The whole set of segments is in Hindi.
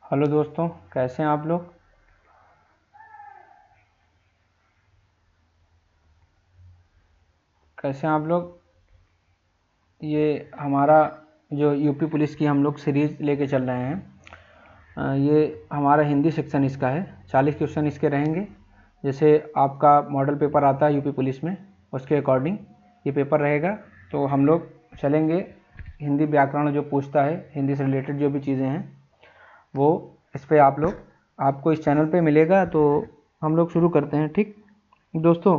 हेलो दोस्तों, कैसे हैं आप लोग। कैसे हैं आप लोग। ये हमारा जो यूपी पुलिस की हम लोग सीरीज़ लेके चल रहे हैं। ये हमारा हिंदी सेक्शन इसका है। 40 क्वेश्चन इसके रहेंगे। जैसे आपका मॉडल पेपर आता है यूपी पुलिस में, उसके अकॉर्डिंग ये पेपर रहेगा। तो हम लोग चलेंगे, हिंदी व्याकरण जो पूछता है, हिंदी से रिलेटेड जो भी चीज़ें हैं वो इस पर आपको इस चैनल पे मिलेगा। तो हम लोग शुरू करते हैं। ठीक दोस्तों,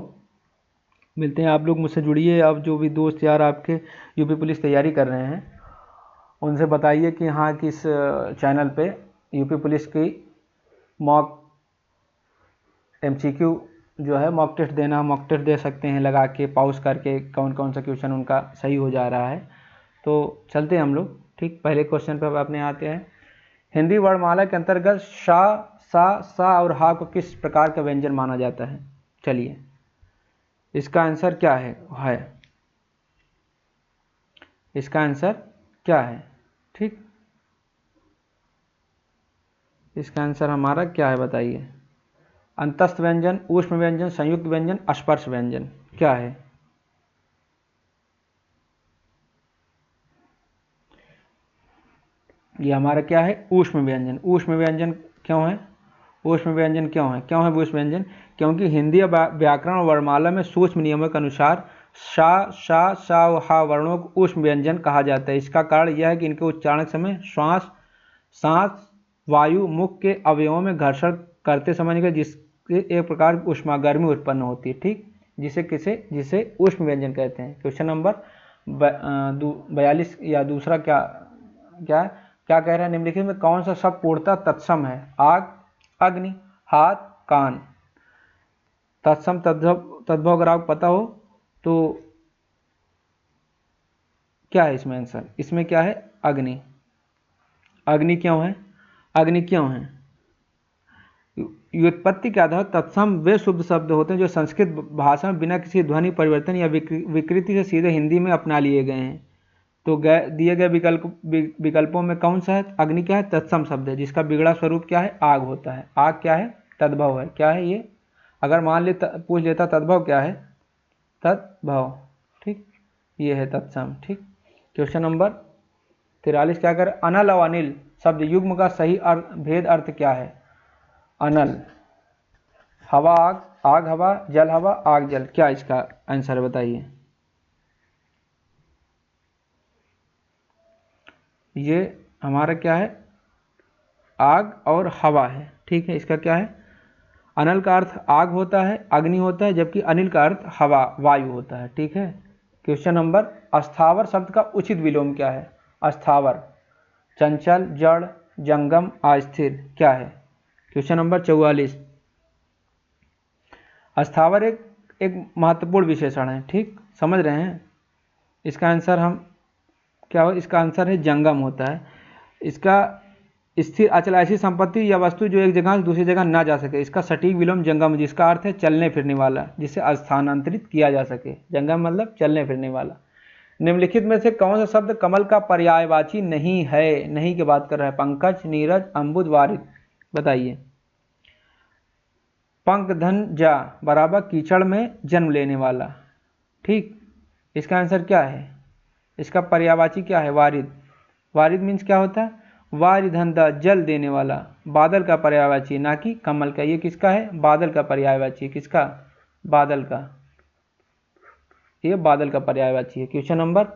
मिलते हैं। आप लोग मुझसे जुड़िए। अब जो भी दोस्त यार आपके यूपी पुलिस तैयारी कर रहे हैं, उनसे बताइए कि हाँ, किस चैनल पे यूपी पुलिस की मॉक एमसीक्यू जो है, मॉक टेस्ट दे सकते हैं लगा के, पॉज करके कौन कौन सा क्वेश्चन उनका सही हो जा रहा है। तो चलते हैं हम लोग। ठीक, पहले क्वेश्चन पर अपने आते हैं। हिंदी वर्णमाला के अंतर्गत शा, सा, सा और हा को किस प्रकार का व्यंजन माना जाता है। चलिए, इसका आंसर क्या है इसका आंसर क्या है। ठीक, इसका आंसर हमारा क्या है, बताइए। अंतस्थ व्यंजन, ऊष्म व्यंजन, संयुक्त व्यंजन, स्पर्श व्यंजन, क्या है। ये हमारा क्या है, ऊष्म व्यंजन। ऊष्म व्यंजन क्यों है, ऊष्म व्यंजन क्यों है, क्यों है ऊष्म व्यंजन। क्योंकि हिंदी व्याकरण वर्णमाला में सूक्ष्म नियमों के अनुसार शा, शा, सा और हा वर्णों को ऊष्म व्यंजन कहा जाता है। इसका कारण यह है कि इनके उच्चारण के समय सांस वायु मुख के अवयवों में घर्षण करते समय जिससे एक प्रकार की ऊष्मागर्मी उत्पन्न होती है। ठीक, जिसे ऊष्म व्यंजन कहते हैं। क्वेश्चन नंबर 42 या दूसरा क्या क्या क्या कह रहा है, निम्नलिखित में कौन सा शब्द पूर्णतः तत्सम है। आग, अग्नि, हाथ, कान। तत्सम तद्भव अगर आपको पता हो तो क्या है इसमें आंसर। इसमें क्या है, अग्नि। अग्नि क्यों है, अग्नि क्यों है। व्युत्पत्ति के आधार तत्सम वे शुद्ध शब्द होते हैं जो संस्कृत भाषा में बिना किसी ध्वनि परिवर्तन या विकृति से सीधे हिंदी में अपना लिए गए हैं। तो दिए गए विकल्पों में कौन सा है, अग्नि क्या है, तत्सम शब्द है जिसका बिगड़ा स्वरूप क्या है, आग होता है। आग क्या है, तद्भव है। क्या है ये, अगर मान ले पूछ लेता तद्भव क्या है, तद्भव। ठीक, ये है तत्सम। ठीक, क्वेश्चन नंबर 43 क्या कर, अनल और अनिल शब्द युग्म का सही भेद अर्थ क्या है। अनल, हवा आग, आग हवा, जल हवा, आग जल, क्या इसका आंसर बताइए। ये हमारा क्या है, आग और हवा है। ठीक है, इसका क्या है, अनल का अर्थ आग होता है, अग्नि होता है, जबकि अनिल का अर्थ हवा वायु होता है। ठीक है, क्वेश्चन नंबर, अस्थावर शब्द का उचित विलोम क्या है। अस्थावर, चंचल, जड़, जंगम, अस्थिर, क्या है। क्वेश्चन नंबर 44, अस्थावर एक महत्वपूर्ण विशेषण है। ठीक, समझ रहे हैं। इसका आंसर हम क्या हो, इसका आंसर है जंगम होता है। इसका स्थिर अचल ऐसी संपत्ति या वस्तु जो एक जगह से दूसरी जगह ना जा सके, इसका सटीक विलोम जंगम, जिसका अर्थ है चलने फिरने वाला, जिसे स्थानांतरित किया जा सके। जंगम मतलब चलने फिरने वाला। निम्नलिखित में से कौन सा शब्द कमल का पर्यायवाची नहीं है। नहीं की बात कर रहा है, पंकज, नीरज, अम्बुज, वारिद, बताइए। पंकधनजा बराबर कीचड़ में जन्म लेने वाला। ठीक, इसका आंसर क्या है, इसका पर्यायवाची क्या है, वारिद। वारिद मीन्स क्या होता है, वारिधंदा, जल देने वाला। बादल का पर्यायवाची, ना कि कमल का। ये किसका है, बादल का पर्यायवाची। किसका, बादल का। ये बादल का पर्यायवाची है। क्वेश्चन नंबर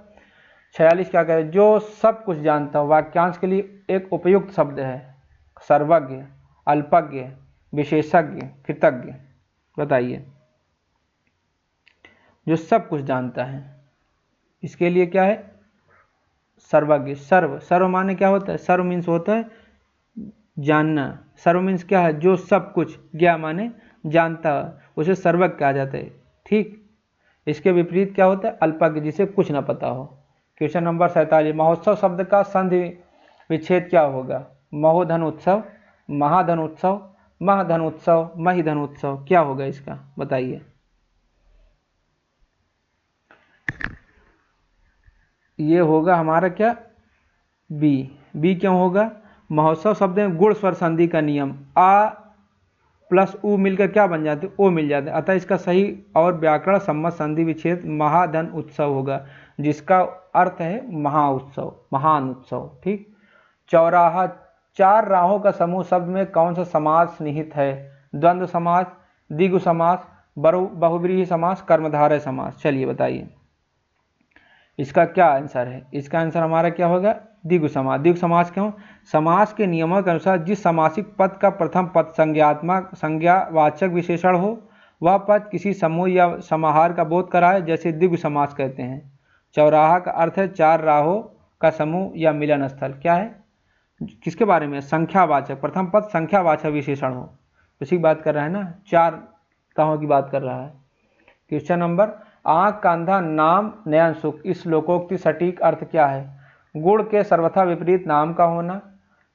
46 क्या कह रहे हैं, जो सब कुछ जानता हो वाक्यांश के लिए एक उपयुक्त शब्द है। सर्वज्ञ, अल्पज्ञ, विशेषज्ञ, कृतज्ञ, बताइए। जो सब कुछ जानता है, इसके लिए क्या है, सर्वज्ञ। सर्व, सर्व माने क्या होता है, सर्व मीन्स होता है जानना। सर्व मीन्स क्या है, जो सब कुछ, ज्ञा माने जानता, उसे सर्वज्ञ कहा जाता है। ठीक, इसके विपरीत क्या होता है, अल्पज्ञ, जिसे कुछ ना पता हो। क्वेश्चन नंबर 47, महोत्सव शब्द का संधि विच्छेद क्या होगा। महोधन उत्सव, महाधन उत्सव, महधन उत्सव, महिधन उत्सव, क्या होगा इसका, बताइए। ये होगा हमारा क्या, बी। बी क्यों होगा, महोत्सव शब्द में गुण स्वर संधि का नियम आ प्लस उ मिलकर क्या बन जाते हैं, ओ मिल जाते हैं, अतः इसका सही और व्याकरण सम्मत संधि विच्छेद महाधन उत्सव होगा, जिसका अर्थ है महा उत्सव, महान उत्सव। ठीक। चौराहा, चार राहों का समूह शब्द में कौन सा समास निहित है? द्वंद्व समास, द्विगु समास, बहुव्रीहि समास, कर्मधारय समास। चलिए बताइए इसका क्या आंसर है। इसका आंसर हमारा क्या होगा? द्विगु समास। द्विगु समास क्यों? समास के नियमों के अनुसार जिस समासिक पद का प्रथम पद संज्ञात्मक संज्ञावाचक विशेषण हो वह पद किसी समूह या समाहार का बोध कराए, जैसे द्विगु समास कहते हैं। चौराहा का अर्थ है चार राहों का समूह या मिलन स्थल। क्या है? किसके बारे में? संख्यावाचक, प्रथम पद संख्यावाचक विशेषण हो, उसी की बात कर रहा है ना, चार राहों की बात कर रहा है। क्वेश्चन नंबर, आंख का अंधा नाम नयन सुख, इस लोकोक्ति सटीक अर्थ क्या है? गुण के सर्वथा विपरीत नाम का होना,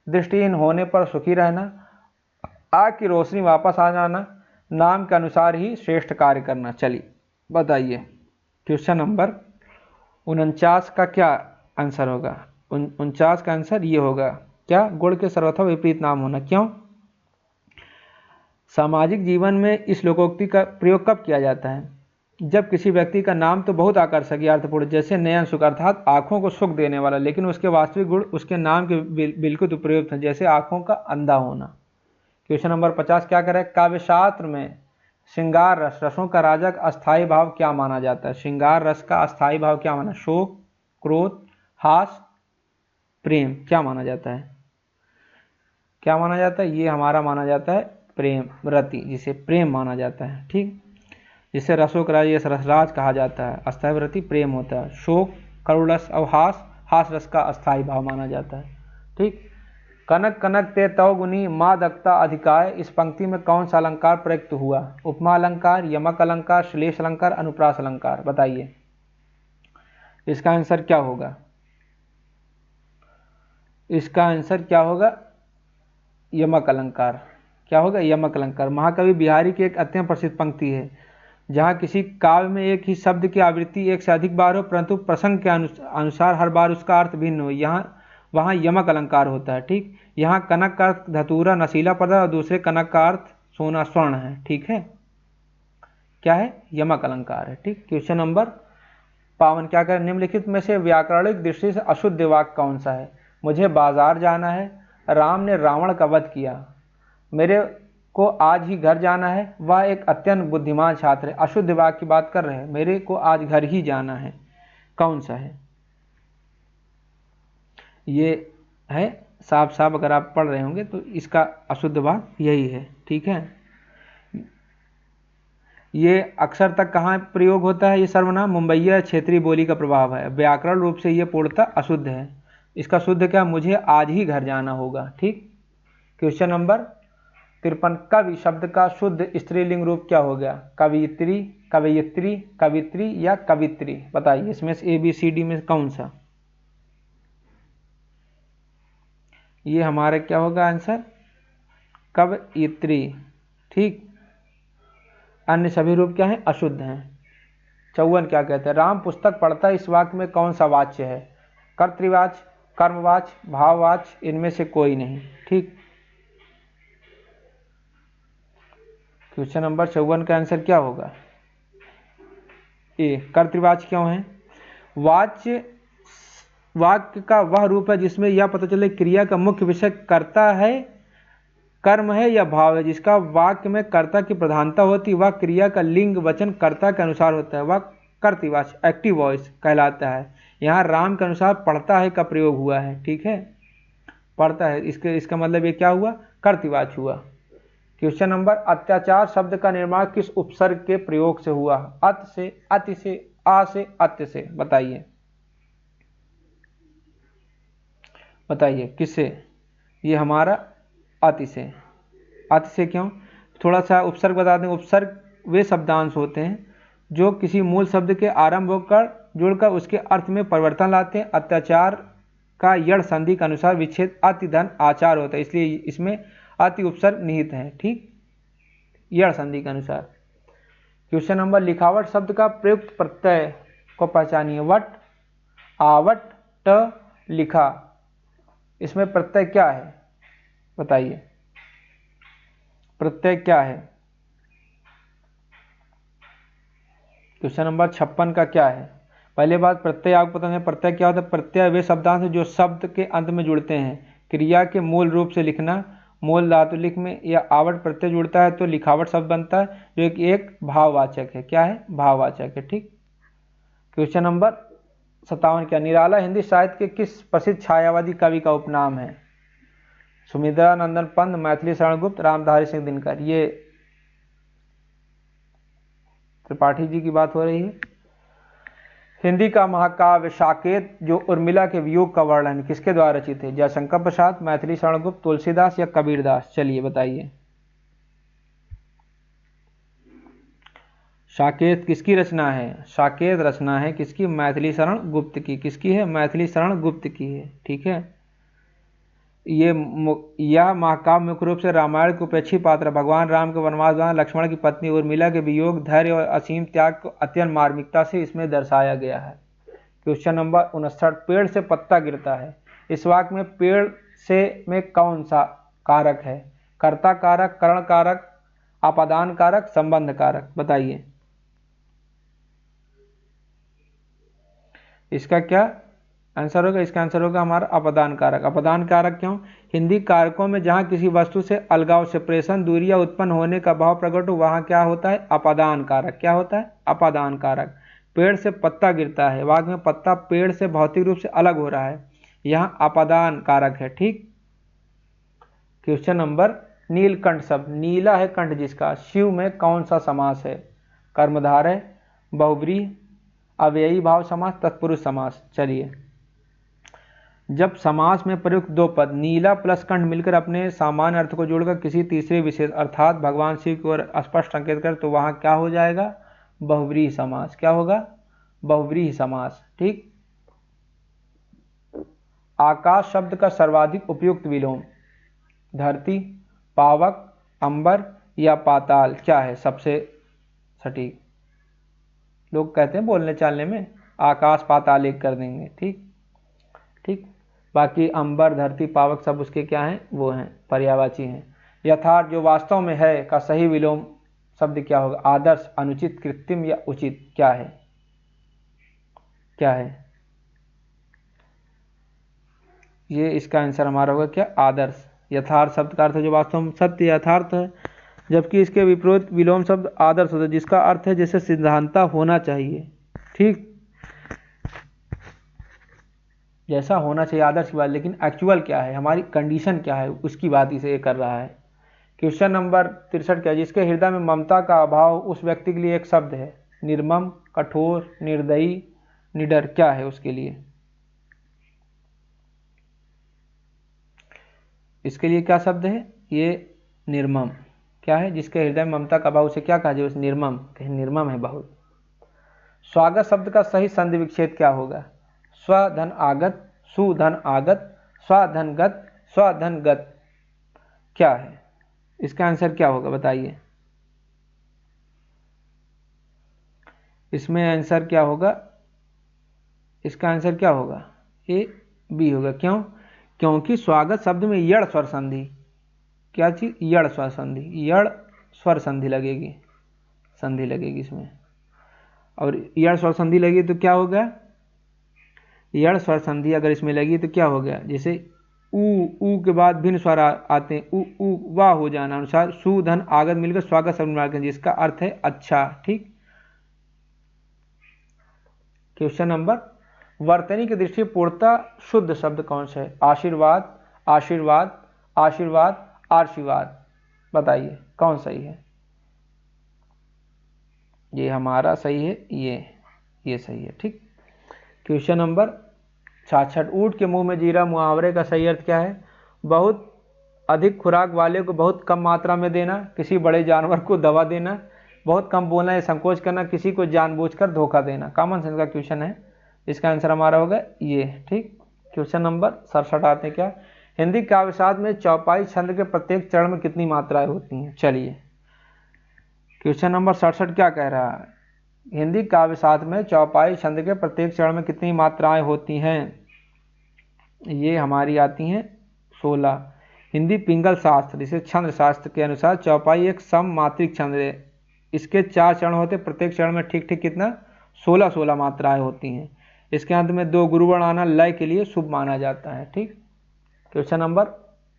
दृष्टिहीन होने पर सुखी रहना, आंख की रोशनी वापस आ जाना, नाम के अनुसार ही श्रेष्ठ कार्य करना। चलिए बताइए क्वेश्चन नंबर 49 का क्या आंसर होगा? 49 का आंसर ये होगा क्या? गुण के सर्वथा विपरीत नाम होना। क्यों? सामाजिक जीवन में इस लोकोक्ति का प्रयोग कब किया जाता है? जब किसी व्यक्ति का नाम तो बहुत आकर्षक या अर्थपूर्ण, जैसे नयन सुख अर्थात आंखों को सुख देने वाला, लेकिन उसके वास्तविक गुण उसके नाम के बिल्कुल उपयुक्त हैं, जैसे आंखों का अंधा होना। क्वेश्चन नंबर 50 क्या करें? काव्यशास्त्र में श्रृंगार रस, रसों का राजा का अस्थायी भाव क्या माना जाता है? श्रृंगार रस का अस्थायी भाव क्या माना? शोक, क्रोध, हास, प्रेम। क्या माना जाता है? क्या माना जाता है? ये हमारा माना जाता है प्रेम, रति, जिसे प्रेम माना जाता है। ठीक। जिसे रसों का राज, रसराज कहा जाता है। अस्थायी व्रति प्रेम होता है। शोक, करुण रस और हास रस का अस्थायी भाव माना जाता है। ठीक। कनक कनक ते तव गुनी मादकता अधिकाय, इस पंक्ति में कौन सा अलंकार प्रयुक्त हुआ? उपमा अलंकार, यमक अलंकार, श्लेष अलंकार, अनुप्रास अलंकार। बताइए इसका आंसर क्या होगा? इसका आंसर क्या होगा? यमक अलंकार। क्या होगा? यमक अलंकार। महाकवि बिहारी की एक अत्यंत प्रसिद्ध पंक्ति है, जहाँ किसी काव्य में एक ही शब्द की आवृत्ति एक से अधिक बार हो, परंतु प्रसंग के अनुसार हर बार उसका अर्थ भिन्न हो, वहाँ यमक अलंकार होता है। ठीक। यहाँ कनक का अर्थ धतूरा नशीला पदार्थ और दूसरे कनक का अर्थ सोना स्वर्ण है। ठीक है, क्या है? यमक अलंकार है। ठीक। क्वेश्चन नंबर 52 क्या करें? निम्नलिखित में से व्याकरणिक दृष्टि से अशुद्ध वाक्य कौन सा है? मुझे बाजार जाना है, राम ने रावण का वध किया, मेरे को आज ही घर जाना है, वह एक अत्यंत बुद्धिमान छात्र है। अशुद्ध वाक्य की बात कर रहे हैं, मेरे को आज घर ही जाना है, कौन सा है? ये है साफ साफ, अगर आप पढ़ रहे होंगे तो इसका अशुद्ध वाक्य यही है। ठीक है। ये अक्सर तक कहाँ प्रयोग होता है? ये सर्वनाम मुंबईया क्षेत्रीय बोली का प्रभाव है। व्याकरण रूप से ये पूर्णतः अशुद्ध है। इसका शुद्ध क्या? मुझे आज ही घर जाना होगा। ठीक। क्वेश्चन नंबर 53 कवि शब्द का शुद्ध स्त्रीलिंग रूप क्या हो गया? कवियत्री, कवयित्री, कवित्री या कवित्री। बताइए इसमें से ABCD में कौन सा? ये हमारा क्या होगा आंसर? कवयित्री। ठीक। अन्य सभी रूप क्या हैं? अशुद्ध हैं। 54 क्या कहते हैं? राम पुस्तक पढ़ता, इस वाक्य में कौन सा वाच्य है? कर्तृवाच्य, कर्मवाच्य, भाववाच्य, इनमें से कोई नहीं। ठीक। क्वेश्चन नंबर 54 का आंसर क्या होगा? ए, कर्तृवाच्य क्यों है? वाक्य का वह रूप है जिसमें यह पता चले क्रिया का मुख्य विषय कर्ता है, कर्म है या भाव है। जिसका वाक्य में कर्ता की प्रधानता होती, वह क्रिया का लिंग वचन कर्ता के अनुसार होता है, वह कर्तृवाच्य, एक्टिव वॉइस कहलाता है। यहाँ राम के अनुसार पढ़ता है का प्रयोग हुआ है। ठीक है, पढ़ता है, इसका मतलब ये क्या हुआ? कर्तृवाच्य हुआ। क्वेश्चन नंबर, अत्याचार शब्द का निर्माण किस उपसर्ग के प्रयोग से हुआ? अत से, अति से, आ से, अत्य से। बताइए किससे? ये हमारा अति से। अति से क्यों? थोड़ा सा उपसर्ग बता दें। उपसर्ग वे शब्दांश होते हैं जो किसी मूल शब्द के आरंभ होकर जुड़कर उसके अर्थ में परिवर्तन लाते हैं। अत्याचार का यड़ संधि के अनुसार विच्छेद अति धन आचार होता है, इसलिए इसमें अति उपसर्ग निहित है। ठीक, यड़ संधि के अनुसार। क्वेश्चन नंबर, लिखावट शब्द का प्रयुक्त प्रत्यय को पहचानिए। वट, आवट, ट, लिखा, इसमें प्रत्यय क्या है? बताइए प्रत्यय क्या है। क्वेश्चन नंबर 56 का क्या है। पहले बात प्रत्यय आपको पता है प्रत्यय क्या होता है। प्रत्यय वे शब्दांश जो शब्द के अंत में जुड़ते हैं। क्रिया के मूल रूप से लिखना, मूल धातुलिक में या आवट प्रत्यय जुड़ता है तो लिखावट शब्द बनता है जो एक भाववाचक है। क्या है? भाववाचक है। ठीक। क्वेश्चन नंबर 57 क्या, निराला हिंदी साहित्य के किस प्रसिद्ध छायावादी कवि का उपनाम है। सुमित्रा नंदन पंत, मैथिली शरण गुप्त, रामधारी सिंह दिनकर। ये त्रिपाठी जी की बात हो रही है। हिंदी का महाकाव्य साकेत जो उर्मिला के वियोग का वर्णन किसके द्वारा रचित है। जयशंकर प्रसाद, मैथिली शरण गुप्त, तुलसीदास या कबीरदास। चलिए बताइए। साकेत किसकी रचना है। साकेत रचना है किसकी, मैथिली शरण गुप्त की। किसकी है, मैथिली शरण गुप्त की है। ठीक है। यह महाकाव्य मुख्य रूप से रामायण के उपेक्षी पात्र भगवान राम के वनवास दौरान लक्ष्मण की पत्नी उर्मिला के वियोग, धैर्य और असीम त्याग को अत्यंत मार्मिकता से इसमें दर्शाया गया है। क्वेश्चन नंबर 59 पेड़ से पत्ता गिरता है। इस वाक्य में पेड़ से में कौन सा कारक है। कर्ता कारक, करण कारक, आपादान कारक, संबंध कारक। बताइए इसका क्या आंसर होगा। इसका आंसर होगा हमारा अपदान कारक। अपदान कारक क्यों, हिंदी कारकों में जहां किसी वस्तु से अलगाव, सेपरेशन, दूरी या उत्पन्न होने का भाव प्रकट हो वहां क्या होता है, अपादान कारक। क्या होता है, अपादान कारक। पेड़ से पत्ता गिरता है, वाक्य में पत्ता पेड़ से भौतिक रूप से अलग हो रहा है, यहाँ अपादान कारक है। ठीक। क्वेश्चन नंबर नीलकंठ शब्द, नीला है कंठ जिसका, शिव में कौन सा समास है। कर्मधारय, बहुब्रीहि, अव्ययी भाव समास, तत्पुरुष समास। चलिए जब समास में प्रयुक्त दो पद नीला प्लस कंठ मिलकर अपने सामान्य अर्थ को जोड़कर किसी तीसरे विशेष अर्थात भगवान शिव की ओर स्पष्ट संकेत कर तो वहां क्या हो जाएगा, बहुव्रीहि समास। क्या होगा, बहुव्रीहि समास। ठीक। आकाश शब्द का सर्वाधिक उपयुक्त विलोम, धरती, पावक, अंबर या पाताल। क्या है सबसे सटीक। लोग कहते हैं बोलने चालने में आकाश पाताल एक कर देंगे। ठीक। ठीक। बाकी अंबर, धरती, पावक सब उसके क्या हैं, वो हैं पर्यायवाची हैं। यथार्थ जो वास्तव में है का सही विलोम शब्द क्या होगा, आदर्श, अनुचित, कृत्रिम या उचित। क्या है, क्या है ये, इसका आंसर हमारा होगा क्या, आदर्श। यथार्थ शब्द का अर्थ है जो वास्तव में सत्य यथार्थ है, जबकि इसके विपरीत विलोम शब्द आदर्श होता है जिसका अर्थ है जैसे सिद्धांता होना चाहिए। ठीक, जैसा होना चाहिए आदर्श की बात, लेकिन एक्चुअल क्या है, हमारी कंडीशन क्या है, उसकी बात इसे ये कर रहा है। क्वेश्चन नंबर 63 क्या, जिसके हृदय में ममता का अभाव उस व्यक्ति के लिए एक शब्द है, निर्मम, कठोर, निर्दयी, निडर। क्या है उसके लिए, इसके लिए क्या शब्द है, ये निर्मम। क्या है, जिसके हृदय में ममता का अभाव उसे क्या कहा जाए, निर्मम। निर्मम है बहुत। स्वागत शब्द का सही संधि विच्छेद क्या होगा, स्वधन आगत, सुधन आगत, स्वधन गत, स्वधन गत। क्या है इसका आंसर क्या होगा बताइए। इसमें आंसर क्या होगा, इसका आंसर क्या होगा, ए बी होगा। क्यों, क्योंकि स्वागत शब्द में यड़ स्वर संधि, क्या चीज, यड़ स्वर संधि, यड़ स्वर संधि लगेगी, संधि लगेगी इसमें, और यड़ स्वर संधि लगी तो क्या होगा, यड़ स्वर संधि अगर इसमें लगी तो क्या हो गया, जैसे ऊ के बाद भिन्न स्वर आते हैं, ऊ वाह हो जाना अनुसार सु धन आगत मिलकर स्वागत शब्द बनाते हैं जिसका अर्थ है अच्छा। ठीक। क्वेश्चन नंबर, वर्तनी की दृष्टि पूर्णतः शुद्ध शब्द कौन सा है, आशीर्वाद, आशीर्वाद, आशीर्वाद, आशीर्वाद। बताइए कौन सही है। ये हमारा सही है, ये सही है। ठीक। क्वेश्चन नंबर 66, ऊंट के मुंह में जीरा मुहावरे का सही अर्थ क्या है, बहुत अधिक खुराक वाले को बहुत कम मात्रा में देना, किसी बड़े जानवर को दवा देना, बहुत कम बोलना या संकोच करना, किसी को जानबूझकर धोखा देना। कॉमन सेंस का क्वेश्चन है, इसका आंसर हमारा होगा ये। ठीक। क्वेश्चन नंबर 67 आते हैं क्या, हिंदी काव्य साहित्य में चौपाई छंद के प्रत्येक चरण में कितनी मात्राएं होती हैं। चलिए क्वेश्चन नंबर 67 क्या कह रहा है, हिंदी काव्य साहित्य में चौपाई छंद के प्रत्येक चरण में कितनी मात्राएं होती हैं। ये हमारी आती हैं 16। हिंदी पिंगल शास्त्र जिसे छंद शास्त्र के अनुसार चौपाई एक सम मात्रिक छंद है। इसके 4 चरण होते, प्रत्येक चरण में ठीक ठीक कितना 16-16 मात्राएं होती हैं। इसके अंत में 2 गुरुवर्ण आना लय के लिए शुभ माना जाता है। ठीक। क्वेश्चन नंबर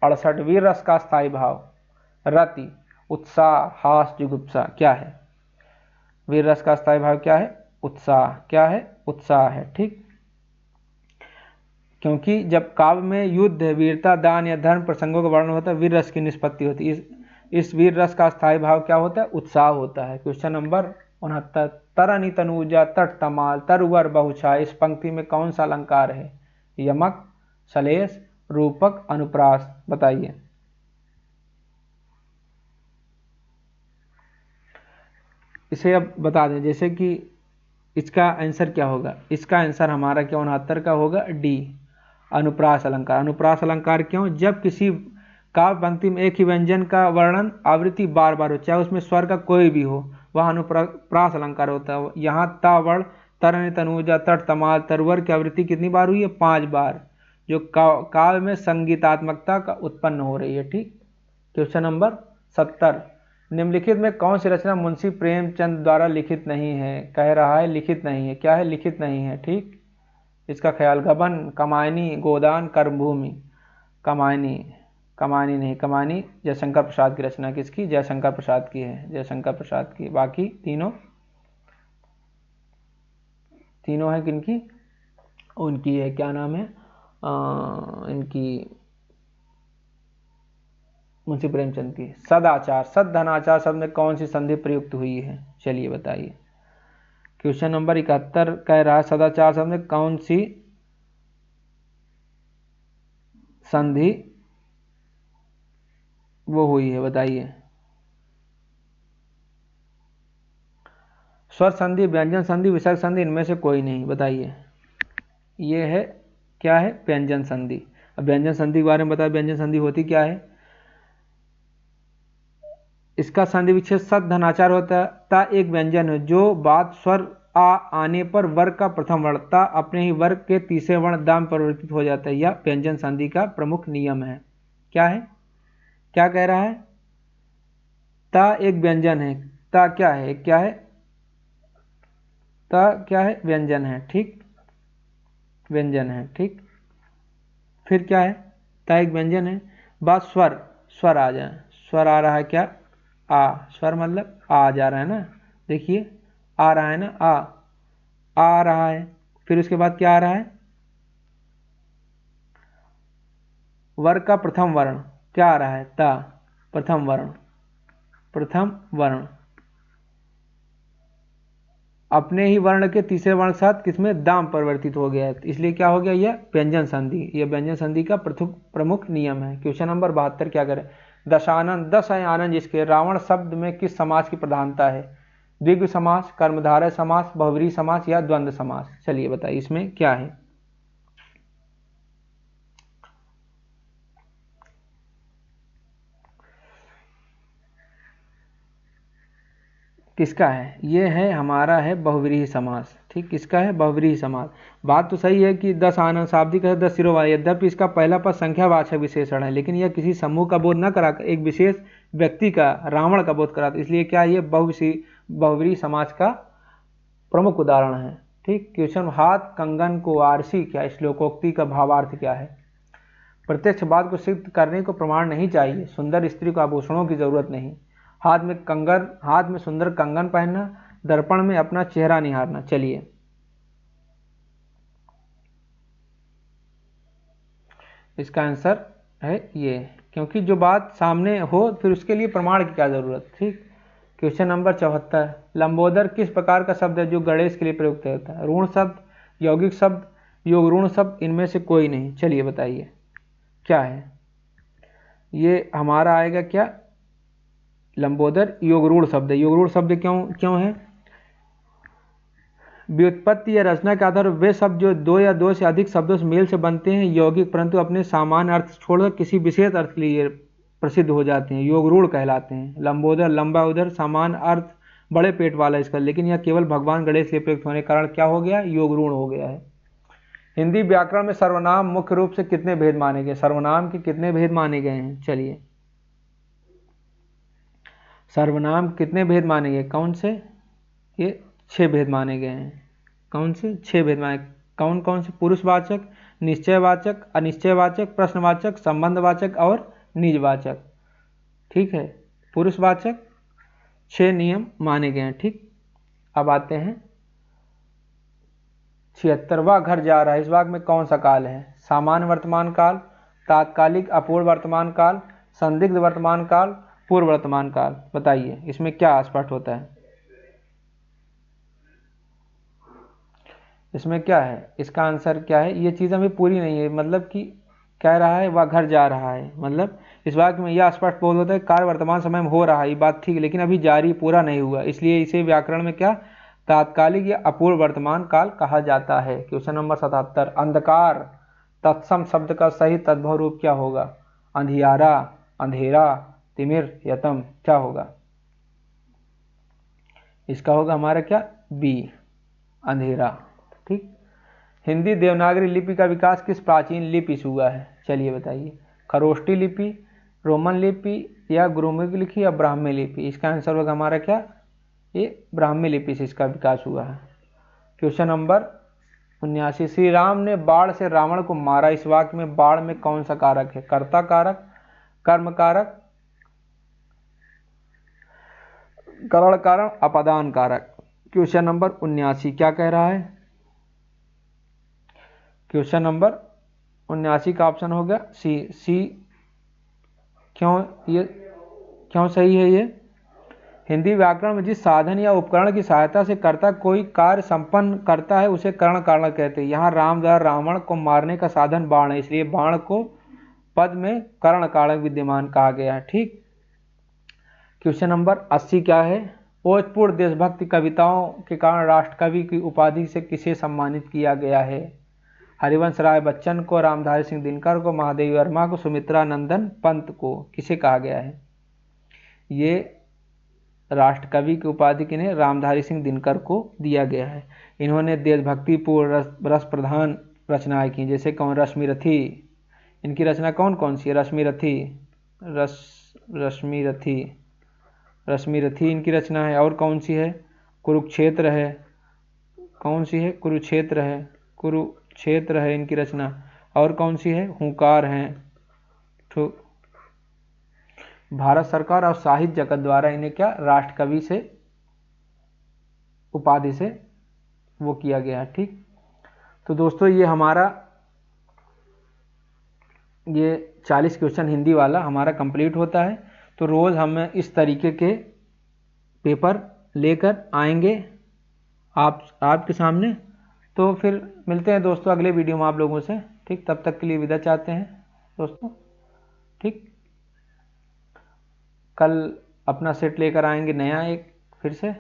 68, वीर रस का स्थायी भाव रति, उत्साह, हास, जुगुप्सा क्या है? वीर रस का स्थायी भाव क्या है? उत्साह। क्या है? उत्साह है। ठीक। क्योंकि जब काव्य में युद्ध, वीरता, दान या धर्म प्रसंगों का वर्णन होता है, वीर रस की निष्पत्ति होती है। इस वीर रस का स्थायी भाव क्या होता है? उत्साह होता है। क्वेश्चन नंबर 69, तरनि तनूजा तट तमाल तरवर बहुछाय, इस पंक्ति में कौन सा अलंकार है? यमक, सलेश, रूपक, अनुप्रास बताइए। इसे अब बता दें, जैसे कि इसका आंसर क्या होगा? इसका आंसर हमारा क्या 69 का होगा? डी, अनुप्रास अलंकार। अनुप्रास अलंकार क्यों? जब किसी काव्य पंक्ति में एक ही व्यंजन का वर्णन आवृत्ति बार बार हो, चाहे उसमें स्वर का कोई भी हो, वह अनुप्रास अलंकार होता है। यहाँ तावड़, तरन, तनुजा, तट, तमाल, तरवर की आवृत्ति कितनी बार हुई है? 5 बार, जो काव्य में संगीतात्मकता का उत्पन्न हो रही है। ठीक। क्वेश्चन नंबर 70, निम्नलिखित में कौन सी रचना मुंशी प्रेमचंद द्वारा लिखित नहीं है? कह रहा है लिखित नहीं है। क्या है? लिखित नहीं है। ठीक। इसका ख्याल, गबन, कमायनी, गोदान, कर्मभूमि। कमायनी, कमायनी नहीं, कमायनी जयशंकर प्रसाद की रचना। किसकी? जयशंकर प्रसाद की है, जयशंकर प्रसाद की। बाकी तीनों है किनकी? उनकी है, क्या नाम है इनकी, मुंशी प्रेमचंद की। सदाचार, सद्धनाचार शब्द में कौन सी संधि प्रयुक्त हुई है? चलिए बताइए। क्वेश्चन नंबर 71 कह रहा है सदाचार शब्द में कौन सी संधि वो हुई है? बताइए। स्वर संधि, व्यंजन संधि, विसर्ग संधि, इनमें से कोई नहीं। बताइए। ये है, क्या है? व्यंजन संधि। अब व्यंजन संधि के बारे में बताया, व्यंजन संधि होती क्या है? इसका संधि विच्छेद सद धनाचार होता है। ता एक व्यंजन है जो बाद स्वर आ आने पर वर्ग का प्रथम वर्ण ता अपने ही वर्ग के तीसरे वर्ण दाम परिवर्तित हो जाता है। यह व्यंजन संधि का प्रमुख नियम है। क्या है? क्या कह रहा है? ता एक व्यंजन है। ता क्या है? क्या है? ता क्या है? व्यंजन है। ठीक। व्यंजन है। ठीक। फिर क्या है? ता एक व्यंजन है, बाद स्वर, स्वर आ जाए। स्वर आ रहा है क्या? आ। स्वर मतलब आ जा रहा है ना, देखिए आ रहा है ना, आ रहा है। फिर उसके बाद क्या आ रहा है? वर्ग का प्रथम वर्ण क्या आ रहा है? ता। प्रथम वर्ण, प्रथम वर्ण अपने ही वर्ण के तीसरे वर्ण के साथ किसमें? दाम परिवर्तित हो गया है, इसलिए क्या हो गया? यह व्यंजन संधि। यह व्यंजन संधि का प्रमुख नियम है। क्वेश्चन नंबर 72 क्या करें? दशानन, 10 है आनंद जिसके, रावण शब्द में किस समास की प्रधानता है? द्विगु समास, कर्मधारय समास, बहुव्रीहि समास या द्वंद्व समास? चलिए बताइए इसमें क्या है? किसका है? ये है हमारा है बहुव्रीहि समास। ठीक। किसका है? बहुव्रीहि समास। बात तो सही है कि 10 आनंद शाब्दिक है, 10 सिरों वाला, यद्यपि इसका पहला पद संख्यावाचक विशेषण है, लेकिन यह किसी समूह का बोध न कराकर एक विशेष व्यक्ति का, रावण का बोध कराता, इसलिए क्या ये बहुव्रीहि समास का प्रमुख उदाहरण है। ठीक। क्वेश्चन, हाथ कंगन को आरसी क्या? श्लोकोक्ति का भावार्थ क्या है? प्रत्यक्ष बात को सिद्ध करने को प्रमाण नहीं चाहिए, सुंदर स्त्री को आभूषणों की जरूरत नहीं, हाथ में सुंदर कंगन पहनना, दर्पण में अपना चेहरा निहारना। चलिए इसका आंसर है ये, क्योंकि जो बात सामने हो फिर उसके लिए प्रमाण की क्या जरूरत। ठीक। क्वेश्चन नंबर 74, लंबोदर किस प्रकार का शब्द है जो गणेश के लिए प्रयुक्त होता है? ऋण शब्द, यौगिक शब्द, योग ऋण शब्द, इनमें से कोई नहीं। चलिए बताइए क्या है? ये हमारा आएगा क्या? लंबोदर योग ऋण शब्द है। योग ऋण शब्द क्यों है? व्युत्पत्ति या रचना के आधार पर वे शब्द जो 2 या 2 से अधिक शब्दों से मेल से बनते हैं यौगिक, परंतु अपने सामान्य अर्थ छोड़कर किसी विशेष अर्थ के लिए प्रसिद्ध हो जाते हैं, योग ऋण कहलाते हैं। लंबोदर, लंबा उदर, सामान्य अर्थ, बड़े पेट वाला इसका, लेकिन यह केवल भगवान गणेश के प्रयुक्त होने के कारण क्या हो गया? योग ऋण हो गया है। हिंदी व्याकरण में सर्वनाम मुख्य रूप से कितने भेद माने गए? सर्वनाम के कितने भेद माने गए हैं? चलिए, सर्वनाम कितने भेद माने गए? कौन से? ये 6 भेद माने गए हैं। कौन से? 6 भेद माने। कौन कौन से? पुरुषवाचक, निश्चयवाचक, अनिश्चयवाचक, प्रश्नवाचक, संबंधवाचक और निजवाचक। ठीक है, पुरुषवाचक 6 नियम माने गए हैं। ठीक, अब आते हैं 76। वह घर जा रहा है, इस वाक्य में कौन सा काल है? सामान्य वर्तमान काल, तात्कालिक अपूर्ण वर्तमान काल, संदिग्ध वर्तमान काल, पूर्व वर्तमान काल। बताइए इसमें क्या स्पष्ट होता है? इसमें क्या है? इसका आंसर क्या है? ये चीज़ अभी पूरी नहीं है, मतलब कि कह रहा है वह घर जा रहा है, मतलब इस वाक्य में यह स्पष्ट बोध होता है कार्य वर्तमान समय में हो रहा है, ये बात ठीक है, लेकिन अभी जारी पूरा नहीं हुआ, इसलिए इसे व्याकरण में क्या तात्कालिक या अपूर्ण वर्तमान काल कहा जाता है। Question number 77। अंधकार तत्सम शब्द का सही तद्भव रूप क्या होगा? अंधियारा, अंधेरा, तिमिर, यतम। क्या होगा? इसका होगा हमारा क्या? बी, अंधेरा। ठीक। हिंदी देवनागरी लिपि का विकास किस प्राचीन लिपि से हुआ है? चलिए बताइए। खरोष्टी लिपि, रोमन लिपि या गुरुमुखी लिपि या ब्राह्मी लिपि? इसका आंसर होगा हमारा क्या? ये ब्राह्मी लिपि से इसका विकास हुआ है। Question number 79। श्री राम ने बाण से रावण को मारा, इस वाक्य में बाण में कौन सा कारक है? कर्ता कारक, कर्म कारक, करण कारक, अपादान कारक। क्वेश्चन नंबर 79 क्या कह रहा है? क्वेश्चन नंबर 79 का ऑप्शन होगा सी। सी क्यों सही है ये? हिंदी व्याकरण में जिस साधन या उपकरण की सहायता से कर्ता कोई कार्य संपन्न करता है उसे करण कारक कहते हैं। यहाँ राम द्वारा रावण को मारने का साधन बाण है, इसलिए बाण को पद में करण कारक विद्यमान कहा गया है। ठीक। क्वेश्चन नंबर 80 क्या है? ओजपूर्ण देशभक्ति कविताओं के कारण राष्ट्रकवि की उपाधि से किसे सम्मानित किया गया है? हरिवंश राय बच्चन को, रामधारी सिंह दिनकर को, महादेवी वर्मा को, सुमित्रा नंदन पंत को। किसे कहा गया है? ये राष्ट्रकवि की उपाधि किन्हें? रामधारी सिंह दिनकर को दिया गया है। इन्होंने देशभक्तिपूर्ण रस प्रधान रचनाएं की, जैसे कौन? रश्मिरथी। इनकी रचना कौन कौन सी है? रश्मिरथी इनकी रचना है। और कौन सी है? कुरुक्षेत्र है। कौन सी है? कुरुक्षेत्र है इनकी रचना। और कौन सी है? हुंकार है। भारत सरकार और साहित्य जगत द्वारा इन्हें क्या राष्ट्रकवि से उपाधि से वो किया गया है। ठीक। तो दोस्तों ये हमारा ये 40 क्वेश्चन हिंदी वाला हमारा कंप्लीट होता है। तो रोज़ हम इस तरीके के पेपर लेकर आएंगे आपके सामने। तो फिर मिलते हैं दोस्तों अगले वीडियो में आप लोगों से। ठीक, तब तक के लिए विदा चाहते हैं दोस्तों। ठीक, कल अपना सेट लेकर आएंगे नया एक फिर से।